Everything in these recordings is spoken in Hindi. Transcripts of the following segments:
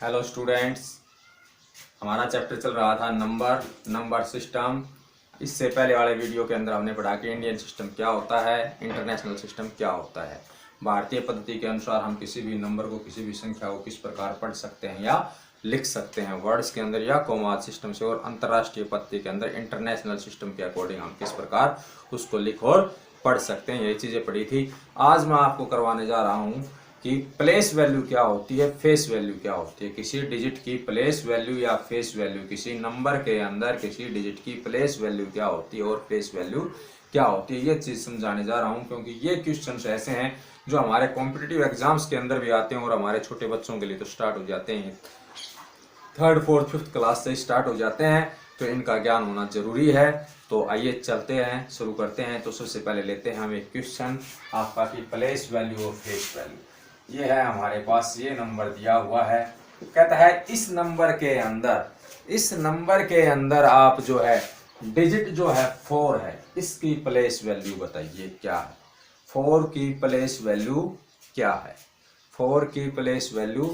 हेलो स्टूडेंट्स, हमारा चैप्टर चल रहा था नंबर सिस्टम। इससे पहले वाले वीडियो के अंदर हमने पढ़ा कि इंडियन सिस्टम क्या होता है, इंटरनेशनल सिस्टम क्या होता है। भारतीय पद्धति के अनुसार हम किसी भी नंबर को, किसी भी संख्या को किस प्रकार पढ़ सकते हैं या लिख सकते हैं, वर्ड्स के अंदर या कोमात सिस्टम से। और अंतर्राष्ट्रीय पद्धति के अंदर इंटरनेशनल सिस्टम के अकॉर्डिंग हम किस प्रकार उसको लिख और पढ़ सकते हैं, यही चीज़ें पढ़ी थी। आज मैं आपको करवाने जा रहा हूँ कि प्लेस वैल्यू क्या होती है, फेस वैल्यू क्या होती है। किसी डिजिट की प्लेस वैल्यू या फेस वैल्यू, किसी नंबर के अंदर किसी डिजिट की प्लेस वैल्यू क्या होती है और फेस वैल्यू क्या होती है, ये चीज़ समझाने जा रहा हूँ। क्योंकि ये क्वेश्चंस ऐसे हैं जो हमारे कॉम्पिटिटिव एग्जाम्स के अंदर भी आते हैं और हमारे छोटे बच्चों के लिए तो स्टार्ट हो जाते हैं, 3rd 4th 5th क्लास से स्टार्ट हो जाते हैं, तो इनका ज्ञान होना जरूरी है। तो आइए चलते हैं, शुरू करते हैं। तो सबसे पहले लेते हैं हम एक क्वेश्चन आपका कि प्लेस वैल्यू और फेस वैल्यू। ये है हमारे पास, ये नंबर दिया हुआ है। कहता है इस नंबर के अंदर आप जो है डिजिट जो है 4 है, इसकी प्लेस वैल्यू बताइए क्या है। 4 की प्लेस वैल्यू क्या है, 4 की प्लेस वैल्यू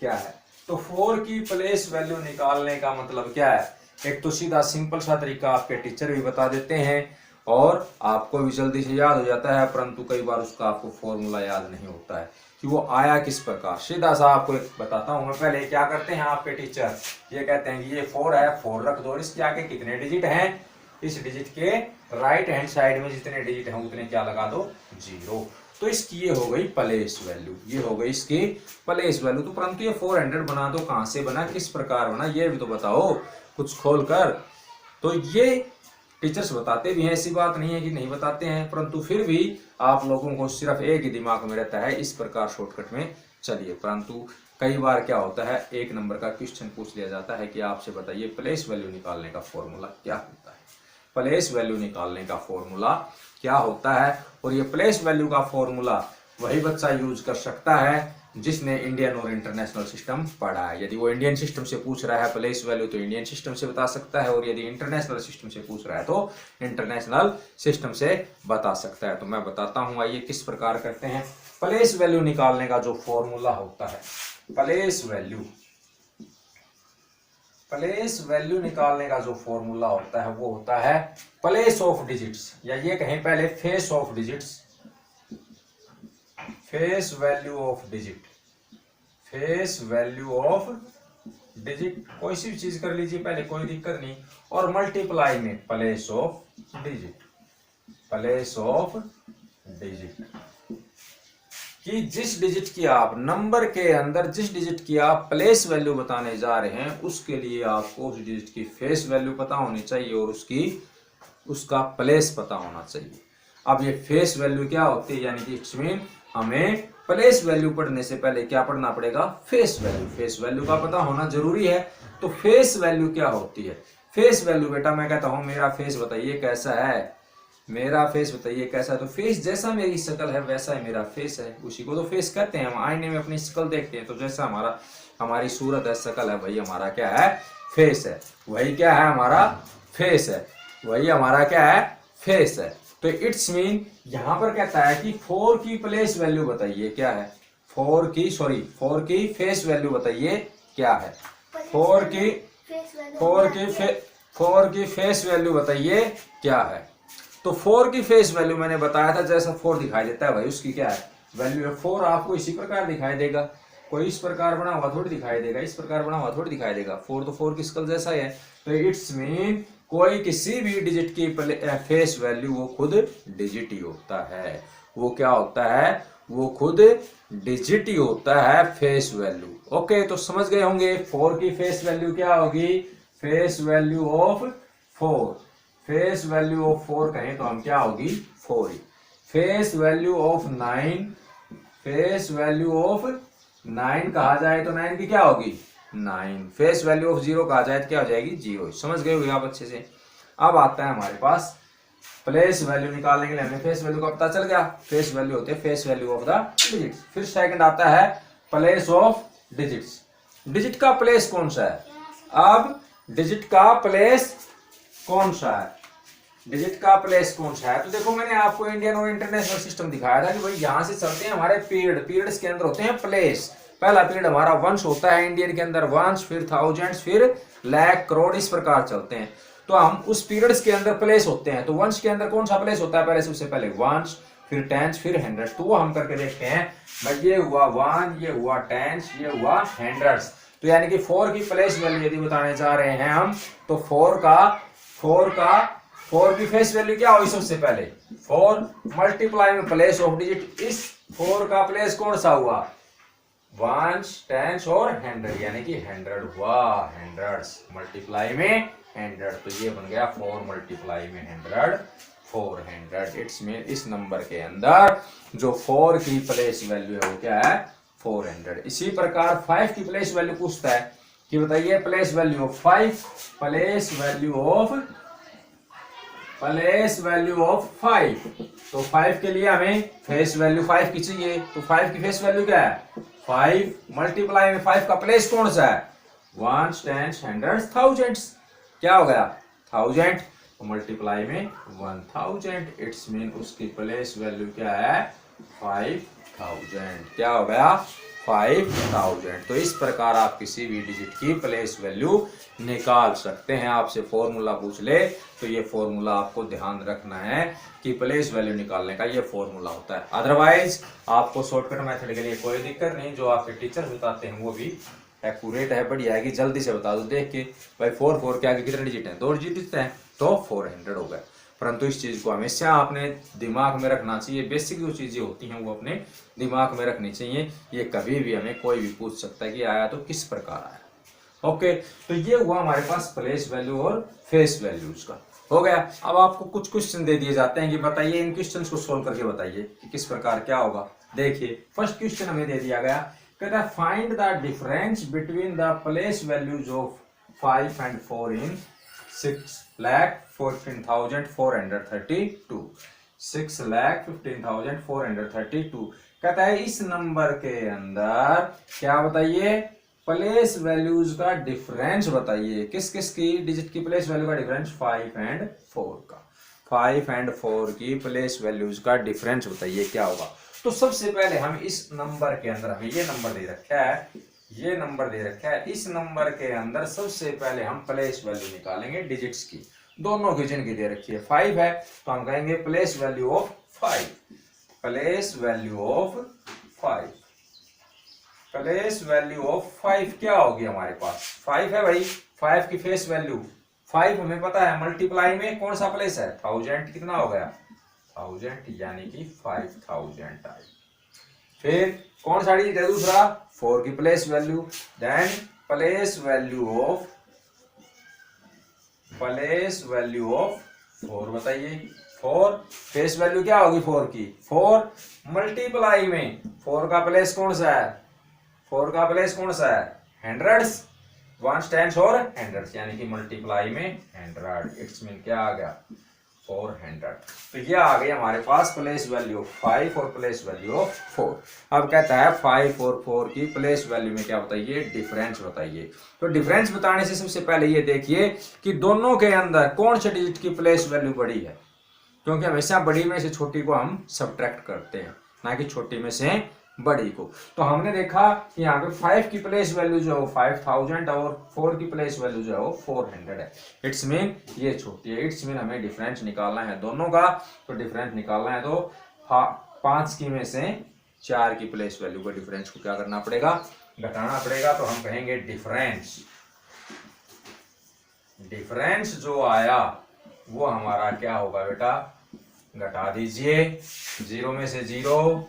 क्या है। तो 4 की प्लेस वैल्यू निकालने का मतलब क्या है। एक तो सीधा सिंपल सा तरीका आपके टीचर भी बता देते हैं और आपको भी जल्दी से याद हो जाता है, परंतु कई बार उसका आपको फॉर्मूला याद नहीं होता है कि वो आया किस प्रकार। सीधा सा आपको एक बताता हूं मैं। पहले क्या करते हैं आपके टीचर, ये कहते हैं कि ये 4 है, 4 रख दो। इसके आगे कितने डिजिट हैं, इस डिजिट के राइट हैंड साइड में जितने डिजिट हैं उतने क्या लगा दो, 0। तो इसकी ये हो गई प्लेस वैल्यू, ये हो गई इसकी प्लेस वैल्यू। तो परंतु ये 400 बना दो, कहां से बना, किस प्रकार बना, ये भी तो बताओ कुछ खोल कर। तो ये टीचर्स बताते भी हैं, ऐसी बात नहीं है कि नहीं बताते हैं, परंतु फिर भी आप लोगों को सिर्फ एक ही दिमाग में रहता है, इस प्रकार शॉर्टकट में चलिए। परंतु कई बार क्या होता है, एक नंबर का क्वेश्चन पूछ लिया जाता है कि आपसे बताइए प्लेस वैल्यू निकालने का फॉर्मूला क्या होता है। प्लेस वैल्यू निकालने का फॉर्मूला क्या होता है, और ये प्लेस वैल्यू का फॉर्मूला वही बच्चा यूज कर सकता है जिसने इंडियन और इंटरनेशनल सिस्टम पढ़ा है। यदि वो इंडियन सिस्टम से पूछ रहा है प्लेस वैल्यू तो इंडियन सिस्टम से बता सकता है, और यदि इंटरनेशनल सिस्टम से पूछ रहा है तो इंटरनेशनल सिस्टम से बता सकता है। तो मैं बताता हूं, आइए किस प्रकार करते हैं। प्लेस वैल्यू निकालने का जो फॉर्मूला होता है, प्लेस वैल्यू निकालने का जो फॉर्मूला होता है वो होता है प्लेस ऑफ डिजिट्स, या ये कहें पहले face of digits, face value of digit, face value of digit, कोई सी भी चीज कर लीजिए पहले, कोई दिक्कत नहीं। और मल्टीप्लाई में place of digit, place of digit कि जिस डिजिट की आप नंबर के अंदर, जिस डिजिट की आप प्लेस वैल्यू बताने जा रहे हैं, उसके लिए आपको उस डिजिट की फेस वैल्यू पता होनी चाहिए और उसका प्लेस पता होना चाहिए। अब ये फेस वैल्यू क्या होती है, यानी कि इट्स मीन हमें प्लेस वैल्यू पढ़ने से पहले क्या पढ़ना पड़ेगा, फेस वैल्यू। फेस वैल्यू का पता होना जरूरी है। तो फेस वैल्यू क्या होती है। फेस वैल्यू बेटा मैं कहता हूं मेरा फेस बताइए कैसा है, मेरा फेस बताइए कैसा है। तो फेस जैसा मेरी शक्ल है वैसा ही मेरा फेस है, उसी को तो फेस कहते हैं। हम आईने में अपनी शक्ल देखते हैं तो जैसा हमारी सूरत है, शक्ल है, वही हमारा क्या है, फेस है। वही क्या है, हमारा फेस है, वही हमारा क्या है, फेस है। तो इट्स मीन यहां पर कहता है कि 4 की प्लेस वैल्यू बताइए क्या है, 4 की फेस वैल्यू बताइए क्या है, 4 की फेस वैल्यू बताइए क्या है। तो 4 की फेस वैल्यू मैंने बताया था, जैसा 4 दिखाई देता है भाई उसकी क्या है, वैल्यू है 4। आपको इसी प्रकार दिखाई देगा, कोई इस प्रकार बना हुआ थोड़ी दिखाई देगा, इस प्रकार बना हुआ थोड़ी दिखाई देगा। 4 तो 4 की स्कल जैसा ही है। तो इट्स मीन कोई किसी भी डिजिट की फेस वैल्यू वो खुद डिजिट ही होता है। वो क्या होता है, वो खुद डिजिट ही होता है, फेस वैल्यू। ओके, तो समझ गए होंगे 4 की फेस वैल्यू क्या होगी, face value of 4। Face value of 4 कहें तो हम क्या होगी, 4 ही। Face value of 9, face value of 9 कहा जाए तो 9 की क्या होगी, 9। फेस वैल्यू ऑफ 0 कहा जाए तो क्या हो जाएगी, 0। समझ गए हो आप अच्छे से। अब आता है हमारे पास प्लेस वैल्यू निकालने के लिए हमें फेस वैल्यू का पता चल गया। फेस वैल्यू होती है face value of the digit. फिर सेकंड आता है प्लेस ऑफ डिजिट्स। डिजिट का प्लेस कौन सा है। अब डिजिट का प्लेस कौन सा है, डिजिट का प्लेस कौन सा है। तो देखो मैंने आपको इंडियन और इंटरनेशनल सिस्टम दिखाया था कि भाई यहां से चलते हैं हमारे पीरियड्स के अंदर होते हैं प्लेस। पहला पीरियड हमारा वंश होता है इंडियन के अंदर, वंश, फिर थाउजेंड्स, फिर लाख, करोड़, इस प्रकार चलते हैं। तो हम उस पीरियड्स के अंदर प्लेस होते हैं। तो वंश के अंदर कौन सा प्लेस होता है? पहले सबसे पहले वंश, फिर टेंस, फिर हंड्रेड्स। तो वो हम करके देखते हैं भाई। ये हुआ वन, ये हुआ टेंस, ये हुआ हंड्रेड्स। तो यानी कि 4 की प्लेस वैल्यू यदि बताने जा रहे हैं हम, तो 4 की फेस वैल्यू क्या होगी? सबसे पहले 4 मल्टीप्लाई में प्लेस ऑफ डिजिट, इस 4 का प्लेस कौन सा हुआ? वंस, टेंस और 100, यानी कि 100 हुआ, हंड्रेड्स मल्टीप्लाई में 100। तो ये बन गया 4 मल्टीप्लाई में 100, 400। इट्स मीन इस नंबर के अंदर जो 4 की प्लेस वैल्यू है वो क्या है? 400। इसी प्रकार 5 की प्लेस वैल्यू पूछता है कि बताइए place value of 5, place value of 5। तो 5 के लिए हमें फेस वैल्यू 5 की चाहिए। तो 5 की फेस वैल्यू क्या है? 5 मल्टीप्लाई में 5 का प्लेस कौन सा है? Ones, tens, hundreds, thousands. क्या हो गया? 1000 मल्टीप्लाई में 1000। इट्स मीन उसकी प्लेस वैल्यू क्या है? 5000। क्या हो गया? 5000। तो इस प्रकार आप किसी भी डिजिट की प्लेस वैल्यू निकाल सकते हैं। आपसे फॉर्मूला पूछ ले तो ये फॉर्मूला आपको ध्यान रखना है कि प्लेस वैल्यू निकालने का ये फॉर्मूला होता है। अदरवाइज आपको शॉर्टकट मेथड के लिए कोई दिक्कत नहीं, जो आपके टीचर बताते हैं वो भी एक्यूरेट है, बढ़िया है कि जल्दी से बता दो देख के भाई 4 के आगे कितने डिजिट हैं? 2 डिजिट हैं, तो 400 हो गए। परंतु इस चीज को हमेशा आपने दिमाग में रखना चाहिए। बेसिक जो चीजें होती हैं वो अपने दिमाग में रखनी चाहिए। ये कभी भी हमें कोई भी पूछ सकता है कि आया तो किस प्रकार आया। ओके, तो ये हुआ हमारे पास प्लेस वैल्यू और फेस वैल्यूज का हो गया। अब आपको कुछ क्वेश्चन दे दिए जाते हैं कि बताइए इन क्वेश्चंस को सोल्व करके बताइए कि किस प्रकार क्या होगा। देखिए फर्स्ट क्वेश्चन हमें दे दिया गया, कहता है find the difference between the place values of 5 and 4 in 6,15,432। 6,15,432 कहता है इस नंबर के अंदर क्या बताइए? प्लेस वैल्यूज का डिफरेंस बताइए। किस किस की डिजिट की प्लेस वैल्यू का डिफरेंस? 5 and 4 का। 5 and 4 की प्लेस वैल्यूज का डिफरेंस बताइए क्या होगा। तो सबसे पहले हम इस नंबर के अंदर, हमें ये नंबर दे रखा है, ये नंबर दे रखा है, इस नंबर के अंदर सबसे पहले हम प्लेस वैल्यू निकालेंगे डिजिट्स की। दोनों की जिनकी दे रखी है 5 है तो हम कहेंगे place value of 5, place value of 5, place value of 5 क्या होगी हमारे पास? 5 है भाई, 5 की फेस वैल्यू 5 हमें पता है, मल्टीप्लाई में कौन सा प्लेस है? 1000। कितना हो गया? 1000, यानी कि 5000 आई। फिर कौन सा डिजिट है दूसरा? 4 की place value, then place value of 4 बताइए। 4 फेस वैल्यू क्या होगी 4 की? 4 मल्टीप्लाई में 4 का प्लेस कौन सा है? 4 का प्लेस कौन सा है? हंड्रेड्स, वंस, टेंस और हंड्रेड्स, यानी कि मल्टीप्लाई में 100। इट्स मीन क्या आ गया? 400। तो ये आ गई हमारे पास प्लेस वैल्यू 5 और प्लेस वैल्यू ऑफ 4। अब कहता है 5 और 4 की प्लेस वैल्यू में क्या बताइए? डिफरेंस बताइए। तो डिफरेंस बताने से सबसे पहले ये देखिए कि दोनों के अंदर कौन से डिजिट की प्लेस वैल्यू बड़ी है, क्योंकि हमेशा बड़ी में से छोटी को हम सब्ट्रैक्ट करते हैं, ना कि छोटी में से बड़ी को। तो हमने देखा कि यहाँ पे 5 की प्लेस वैल्यू जो है वो 5000 और 4 की प्लेस वैल्यू जो है वो 400 है। इट्स मीन ये छोटी है। इट्स मीन हमें डिफरेंस निकालना है दोनों का। तो डिफरेंस निकालना है तो 5 की में से 4 की प्लेस वैल्यू को डिफरेंस को क्या करना पड़ेगा? घटाना पड़ेगा। तो हम कहेंगे डिफरेंस जो आया वो हमारा क्या होगा बेटा? घटा दीजिए। 0 में से 0,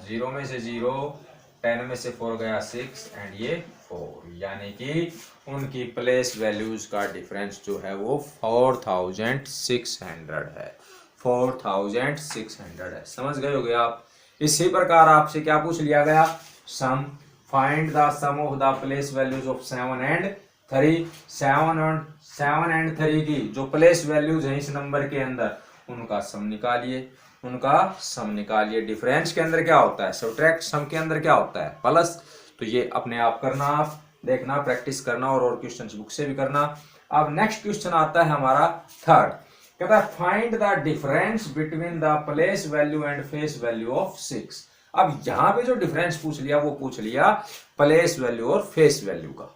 0 में से 0, 10 में से 4 गया 6 एंड ये 4, यानी कि उनकी प्लेस वैल्यूज का डिफरेंस जो है वो 4600 है। 4600 है। समझ गए होगे आप। इसी प्रकार आपसे क्या पूछ लिया गया? Sum, find the sum of the place values of 7 and 3। 7 and 3 की जो प्लेस वैल्यूज है इस नंबर के अंदर उनका सम निकालिए, उनका सम निकालिए। डिफरेंस के अंदर क्या होता है? सब्ट्रैक्ट, सम के अंदर क्या होता है? प्लस। तो ये अपने आप करना, आप देखना, प्रैक्टिस करना और क्वेश्चन बुक से भी करना। अब नेक्स्ट क्वेश्चन आता है हमारा थर्ड, कहता है find the difference between the place value and face value of 6। अब यहाँ पे जो डिफरेंस पूछ लिया वो पूछ लिया प्लेस वैल्यू और फेस वैल्यू का।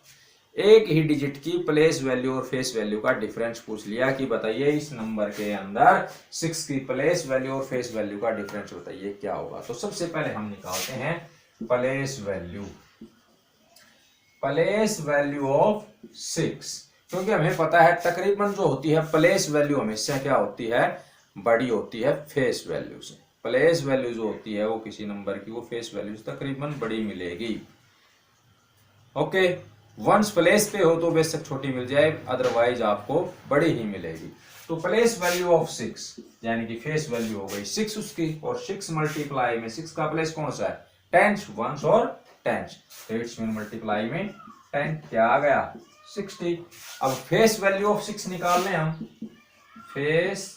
एक ही डिजिट की प्लेस वैल्यू और फेस वैल्यू का डिफरेंस पूछ लिया कि बताइए इस नंबर के अंदर 6 की प्लेस वैल्यू और फेस वैल्यू का डिफरेंस बताइए क्या होगा। तो सबसे पहले हम निकालते हैं प्लेस वैल्यू ऑफ 6, क्योंकि हमें पता है तकरीबन जो होती है प्लेस वैल्यू हमेशा क्या होती है, बड़ी होती है फेस वैल्यू से। प्लेस वैल्यू जो होती है वो किसी नंबर की वो फेस वैल्यू से तकरीबन बड़ी मिलेगी। ओके, वंस प्लेस पे हो तो बेशक छोटी मिल जाए, अदरवाइज आपको बड़ी ही मिलेगी। तो प्लेस वैल्यू ऑफ 6 यानी कि फेस वैल्यू हो गई 6 उसकी, और 6 मल्टीप्लाई में 6 का प्लेस कौन सा है, टेंस, वंस और टेंस, तो इट्स मीन मल्टीप्लाई में 10 क्या आ गया 60। अब फेस वैल्यू ऑफ 6 निकाल लें हम, फेस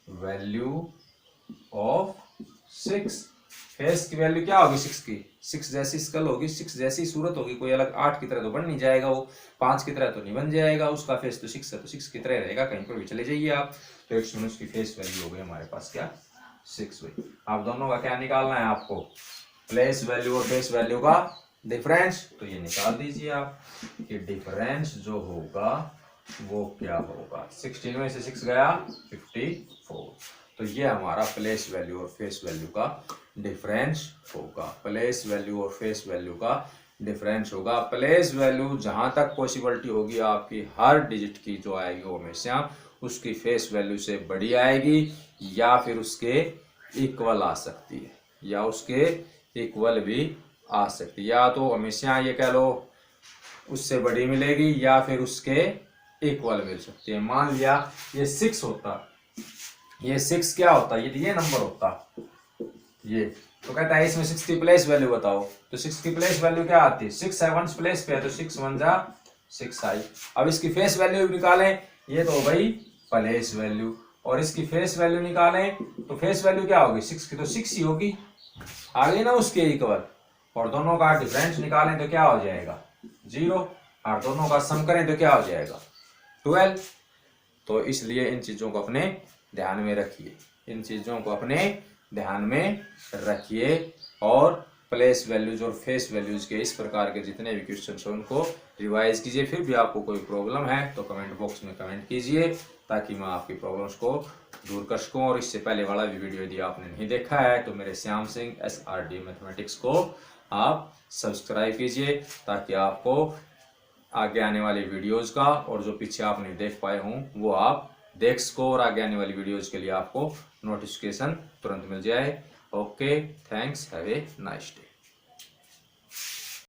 वैल्यू ऑफ 6, फेस की वैल्यू क्या होगी 6 की, 6 जैसी स्कल होगी, 6 जैसी सूरत होगी, कोई अलग 8 की तरह तो बन नहीं जाएगा, वो 5 की तरह तो नहीं बन जाएगा, उसका फेस तो 6 है, तो 6 की तरह रहेगा, कहीं पर भी चले जाइए आप। तो इट्स मीन उसकी फेस वैल्यू हो गई हमारे पास क्या 6 हुई। आप दोनों का क्या निकालना है आपको, प्लेस वैल्यू और फेस वैल्यू का डिफरेंस, तो ये निकाल दीजिए आप कि डिफरेंस जो होगा वो क्या होगा, 16 में से 6 गया 54, तो ये हमारा प्लेस वैल्यू और फेस वैल्यू का डिफरेंस होगा। प्लेस वैल्यू और फेस वैल्यू का डिफरेंस होगा। प्लेस वैल्यू जहां तक पॉसिबिलिटी होगी आपकी हर डिजिट की जो आएगी वो हमेशा उसकी फेस वैल्यू से बड़ी आएगी, या फिर उसके इक्वल आ सकती है, या उसके इक्वल भी आ सकती है, या तो हमेशा ये कह लो उससे बड़ी मिलेगी या फिर उसके इक्वल मिल सकती है। मान लिया ये 6 होता, ये 6 क्या होता, ये नंबर होता ये, तो कहता है इसमें 6 की प्लेस वैल्यू बताओ, तो 6 की प्लेस वैल्यू क्या आती है, 6 है वंस प्लेस पे है तो 6 1 जा 6 आई। अब इसकी फेस वैल्यू निकालें, ये तो हो गई प्लेस वैल्यू, और इसकी फेस वैल्यू निकालें तो फेस वैल्यू क्या होगी 6 की, तो 6 ही होगी, आ गई ना उसके इक्वल, और दोनों का डिफरेंस निकालें तो क्या हो जाएगा 0, और दोनों का सम करें तो क्या हो जाएगा 12। तो इसलिए इन चीजों को अपने ध्यान में रखिए, इन चीजों को अपने ध्यान में रखिए, और प्लेस वैल्यूज और फेस वैल्यूज के इस प्रकार के जितने भी क्वेश्चन हैं उनको रिवाइज कीजिए। फिर भी आपको कोई प्रॉब्लम है तो कमेंट बॉक्स में कमेंट कीजिए, ताकि मैं आपकी प्रॉब्लम्स को दूर कर सकूँ। और इससे पहले वाला भी वीडियो यदि आपने नहीं देखा है तो मेरे श्याम सिंह SRD मैथमेटिक्स को आप सब्सक्राइब कीजिए, ताकि आपको आगे आने वाली वीडियोस का और जो पीछे आप नहीं देख पाए हों वो आप देख सको, और आगे आने वाली वीडियोस के लिए आपको नोटिफिकेशन तुरंत मिल जाए। Okay, thanks, have a nice day.